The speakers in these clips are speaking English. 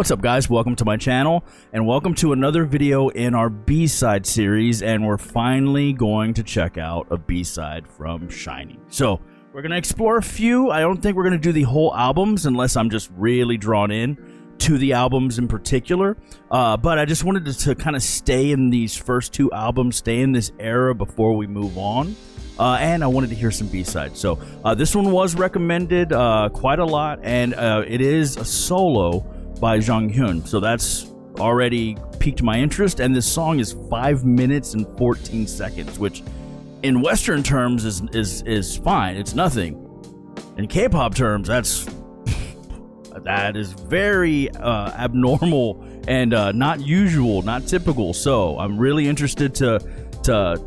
What's up, guys? Welcome to my channel, and welcome to another video in our B-side series, and we're finally going to check out a B-side from SHINee. So, we're going to explore a few. I don't think we're going to do the whole albums unless I'm just really drawn in to the albums in particular, but I just wanted to kind of stay in these first two albums, stay in this era before we move on. And I wanted to hear some B-sides. So this one was recommended quite a lot, and it is a solo by Jonghyun. So that's already piqued my interest, and this song is 5 minutes and 14 seconds, which in Western terms is fine. It's nothing. In K-pop terms, that is very abnormal and not usual, not typical. So I'm really interested to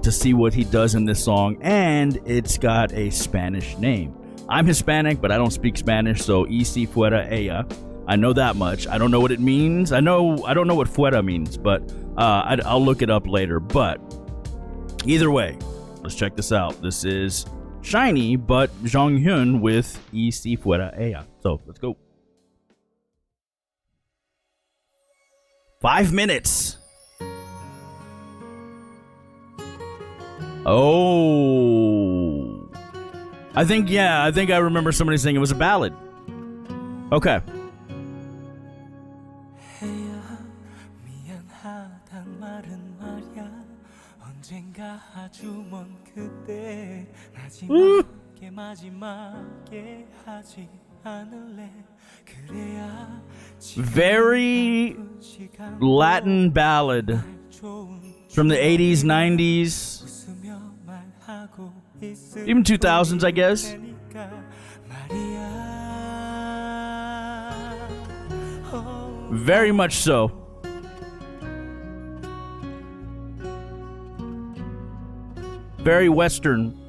see what he does in this song, and it's got a Spanish name. I'm Hispanic, but I don't speak Spanish, so Fuera ella. I know that much. I don't know what it means. I don't know what fuera means, but I'll look it up later. But either way, let's check this out. This is SHINee, but Jonghyun with Fuera ella. So let's go. 5 minutes. Oh, I think I remember somebody saying it was a ballad. Okay. Very Latin ballad from the 80s, 90s, even 2000s, I guess. Very much so. Very Western.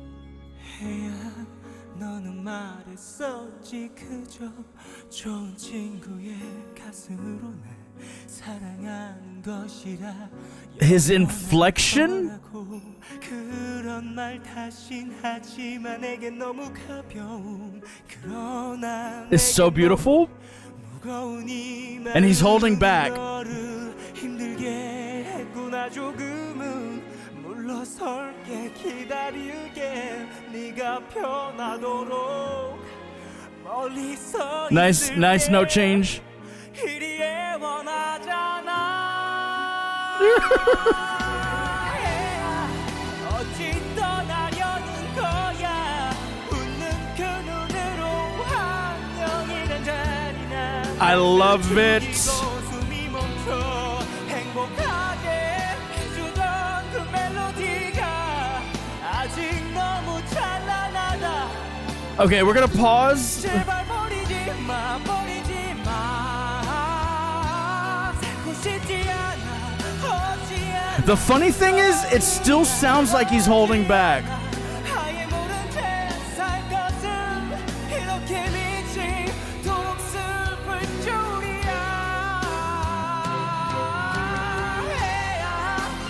His inflection is so beautiful, and he's holding back. Nice note change. I love it. Okay, we're gonna pause. The funny thing is, it still sounds like he's holding back.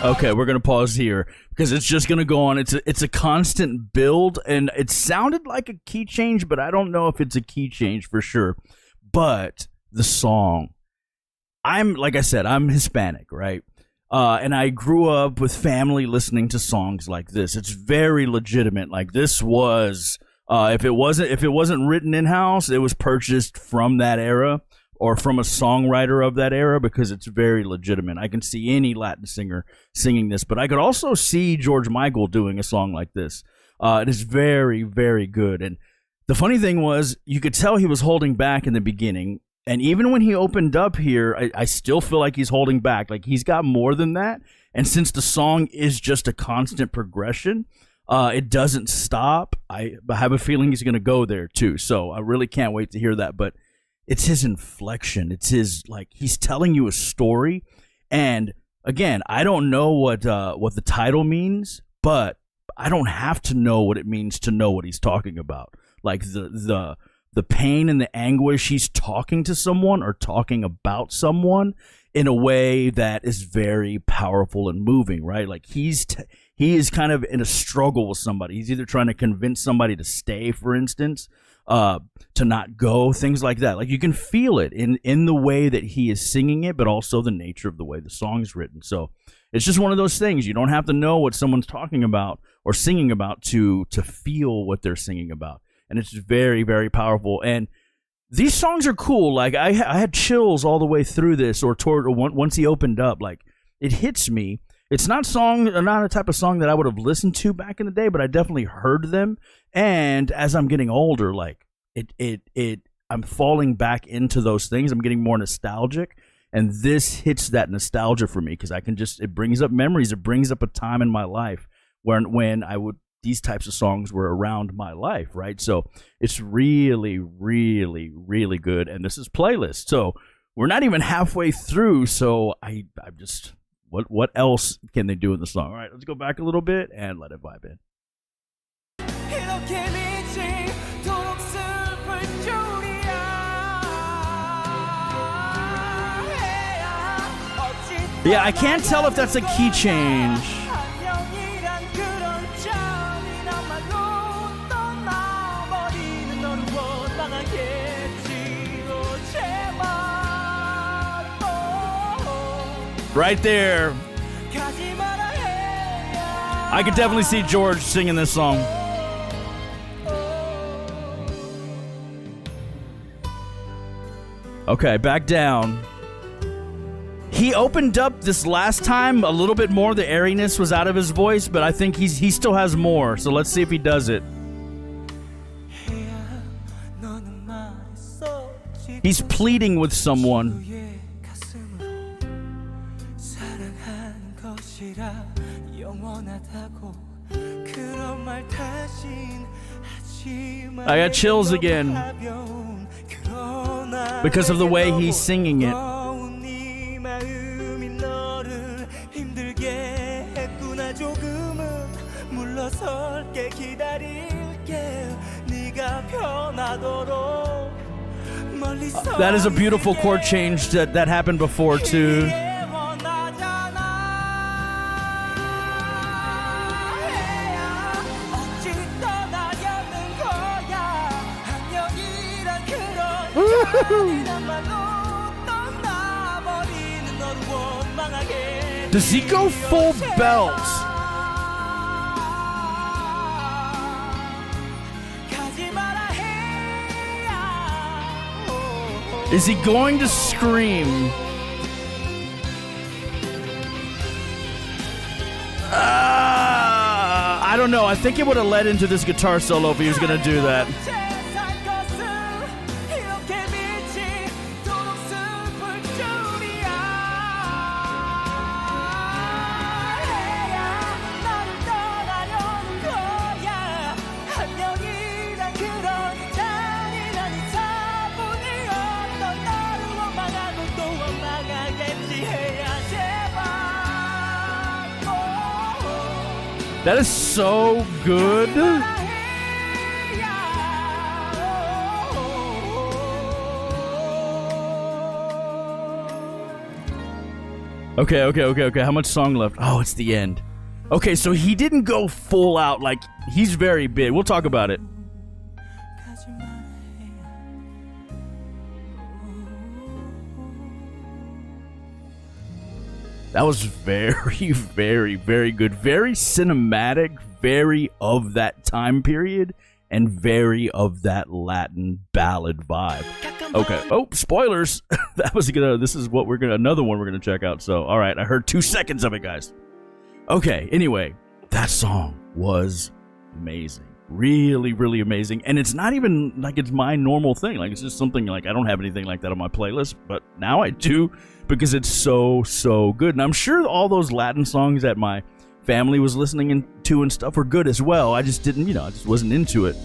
Okay, we're gonna pause here because it's just gonna go on. It's a constant build, and it sounded like a key change, but I don't know if it's a key change for sure. But the song, like I said, I'm Hispanic, right? And I grew up with family listening to songs like this. It's very legitimate. Like this was, if it wasn't written in house, it was purchased from that era or from a songwriter of that era, because it's very legitimate. I can see any Latin singer singing this, but I could also see George Michael doing a song like this. It is very, very good. And the funny thing was, you could tell he was holding back in the beginning. And even when he opened up here, I still feel like he's holding back. Like he's got more than that. And since the song is just a constant progression, it doesn't stop. I have a feeling he's going to go there too. So I really can't wait to hear that. But it's his inflection. It's his, like, he's telling you a story. And again, I don't know what the title means, but I don't have to know what it means to know what he's talking about. Like the pain and the anguish, he's talking to someone or talking about someone in a way that is very powerful and moving, right? Like he's he is kind of in a struggle with somebody. He's either trying to convince somebody to stay, for instance, to not go, things like that. Like, you can feel it in the way that he is singing it, but also the nature of the way the song's written. So it's just one of those things. You don't have to know what someone's talking about or singing about to feel what they're singing about. And it's very, very powerful. And these songs are cool. Like, I had chills all the way through this, or once he opened up. Like, it hits me. It's not a type of song that I would have listened to back in the day, but I definitely heard them. And as I'm getting older, like, I'm falling back into those things. I'm getting more nostalgic, and this hits that nostalgia for me, because it brings up memories. It brings up a time in my life when these types of songs were around my life, right? So it's really, really, really good. And this is playlist. So we're not even halfway through. So I'm just, what else can they do in the song? All right, let's go back a little bit and let it vibe in. Yeah, I can't tell if that's a key change. Right there. I could definitely see George singing this song. Okay, back down. He opened up this last time a little bit more. The airiness was out of his voice, but I think he still has more. So let's see if he does it. He's pleading with someone. I got chills again because of the way he's singing it. That is a beautiful chord change that happened before too. Does he go full belt? Is he going to scream? I don't know. I think it would have led into this guitar solo if he was going to do that. That is so good. Okay. How much song left? Oh, it's the end. Okay, so he didn't go full out. Like, he's very big. We'll talk about it. That was very, very, very good. Very cinematic, very of that time period, and very of that Latin ballad vibe. Okay. Oh, spoilers. That was this is what another one we're gonna check out. So, all right, I heard 2 seconds of it, guys. Okay, anyway, that song was amazing. Really, really amazing. And it's not even like it's my normal thing. Like, it's just something like I don't have anything like that on my playlist, but now I do because it's so, so good. And I'm sure all those Latin songs that my family was listening to and stuff were good as well. I just didn't, I just wasn't into it.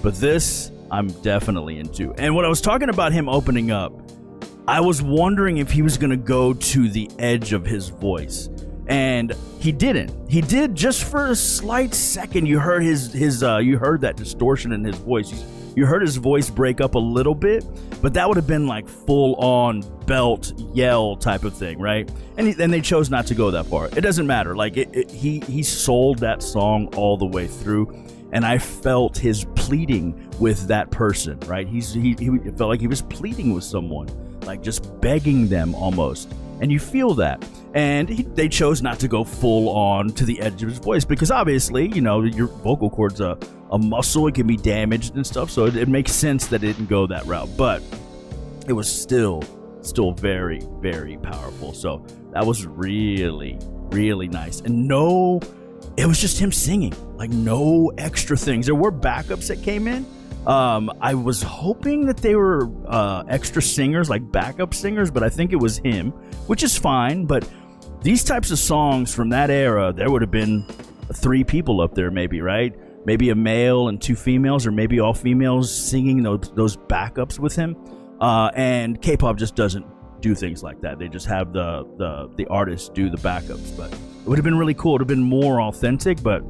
But this, I'm definitely into. And when I was talking about him opening up, I was wondering if he was going to go to the edge of his voice. And he didn't. He did just for a slight second. You heard you heard that distortion in his voice. You heard his voice break up a little bit, but that would have been like full on belt yell type of thing, right? And they chose not to go that far. It doesn't matter. Like he sold that song all the way through, and I felt his pleading with that person, right? He felt like he was pleading with someone, like just begging them almost. And you feel that. And they chose not to go full on to the edge of his voice because obviously, you know, your vocal cord's a muscle. It can be damaged and stuff. So it makes sense that it didn't go that route. But it was still very, very powerful. So that was really, really nice. And it was just him singing. Like no extra things. There were backups that came in. I was hoping that they were extra singers, like backup singers, but I think it was him, which is fine. But these types of songs from that era, there would have been 3 people up there maybe, right? Maybe a male and 2 females, or maybe all females singing those backups with him. And K-pop just doesn't do things like that. They just have the artists do the backups. But it would have been really cool. It would have been more authentic, but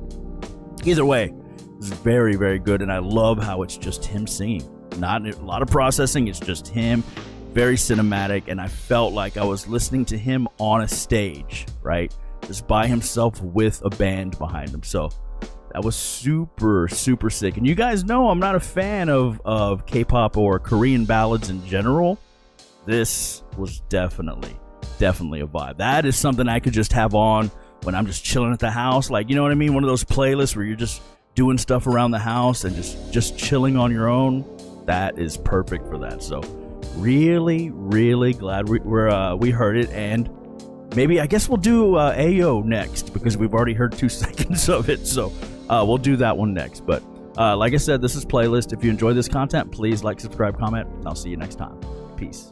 either way, it's very, very good, and I love how it's just him singing. Not a lot of processing, it's just him, very cinematic, and I felt like I was listening to him on a stage, right? Just by himself with a band behind him. So that was super, super sick. And you guys know I'm not a fan of K-pop or Korean ballads in general. This was definitely a vibe. That is something I could just have on when I'm just chilling at the house. Like, you know what I mean? One of those playlists where you're just doing stuff around the house and just chilling on your own. That is perfect for that. So really, really glad we heard it. And maybe I guess we'll do Ayo next because we've already heard 2 seconds of it. So we'll do that one next. But like I said, this is Playlist. If you enjoy this content, please like, subscribe, comment, and I'll see you next time. Peace.